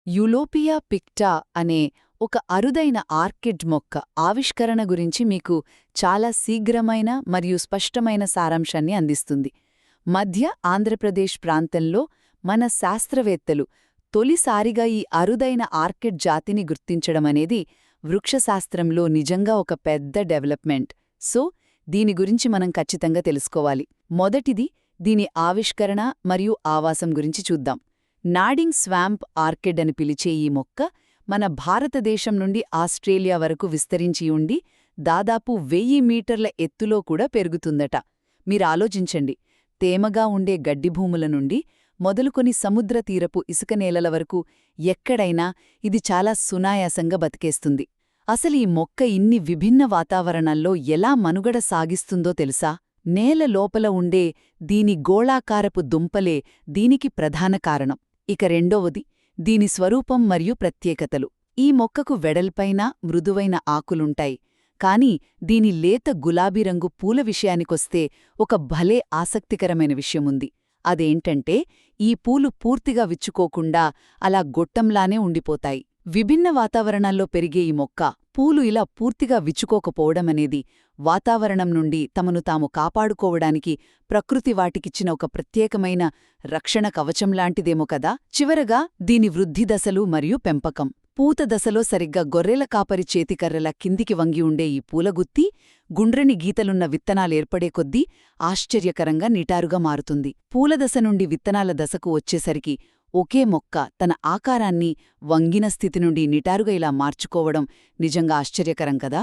యులోపియా పిక్టా అనే ఒక అరుదైన ఆర్కిడ్ మొక్క ఆవిష్కరణ గురించి మీకు చాలా శీఘ్రమైన మరియు స్పష్టమైన సారాంశాన్ని అందిస్తుంది. మధ్య ఆంధ్రప్రదేశ్ ప్రాంతంలో మన శాస్త్రవేత్తలు తొలిసారిగా ఈ అరుదైన ఆర్కిడ్ జాతిని గుర్తించడమనేది వృక్షశాస్త్రంలో నిజంగా ఒక పెద్ద డెవలప్మెంట్. సో, దీని గురించి మనం ఖచ్చితంగా తెలుసుకోవాలి. మొదటిది దీని ఆవిష్కరణ మరియు ఆవాసం గురించి చూద్దాం. నాడింగ్ స్వాంప్ ఆర్కిడ్ అని పిలిచే ఈ మొక్క మన భారతదేశం నుండి ఆస్ట్రేలియా వరకు విస్తరించి ఉండి దాదాపు 1000 మీటర్ల ఎత్తులో కూడా పెరుగుతుందట. మీరాలోచించండి, తేమగా ఉండే గడ్డిభూముల నుండి మొదలుకొని సముద్ర తీరపు ఇసుక నేలల వరకు ఎక్కడైనా ఇది చాలా సునాయాసంగా బతికేస్తుంది. అసలు ఈ మొక్క ఇన్ని విభిన్న వాతావరణాల్లో ఎలా మనుగడ సాగిస్తుందో తెలుసా? నేల లోపల ఉండే దీని గోళాకారపు దుంపలే దీనికి ప్రధాన కారణం. ఇక రెండవది దీని స్వరూపం మరియు ప్రత్యేకతలు. ఈ మొక్కకు వెడల్పైన మృదువైన ఆకులుంటాయి, కాని దీని లేత గులాబీ రంగు పూల విషయానికొస్తే ఒక భలే ఆసక్తికరమైన విషయముంది. అదేంటంటే ఈ పూలు పూర్తిగా విచ్చుకోకుండా అలా గొట్టంలానే ఉండిపోతాయి. విభిన్న వాతావరణాల్లో పెరిగే ఈ మొక్క పూలు ఇలా పూర్తిగా విచ్చుకోకపోవడమనేది వాతావరణం నుండి తమను తాము కాపాడుకోవడానికి ప్రకృతి వాటికిచ్చిన ఒక ప్రత్యేకమైన రక్షణ కవచంలాంటిదేమో కదా. చివరగా దీని వృద్ధి దశలు మరియు పెంపకం. పూత దశలో సరిగ్గా గొర్రెల కాపరి చేతికర్రల కిందికి వంగి ఉండే ఈ పూలగుత్తి గుండ్రని గీతలున్న విత్తనాలేర్పడే కొద్దీ ఆశ్చర్యకరంగా నిటారుగా మారుతుంది. పూలదశ నుండి విత్తనాల దశకు వచ్చేసరికి ఒకే మొక్క తన ఆకారాన్ని వంగిన స్థితి నుండి నిటారుగా ఇలా మార్చుకోవడం నిజంగా ఆశ్చర్యకరం కదా.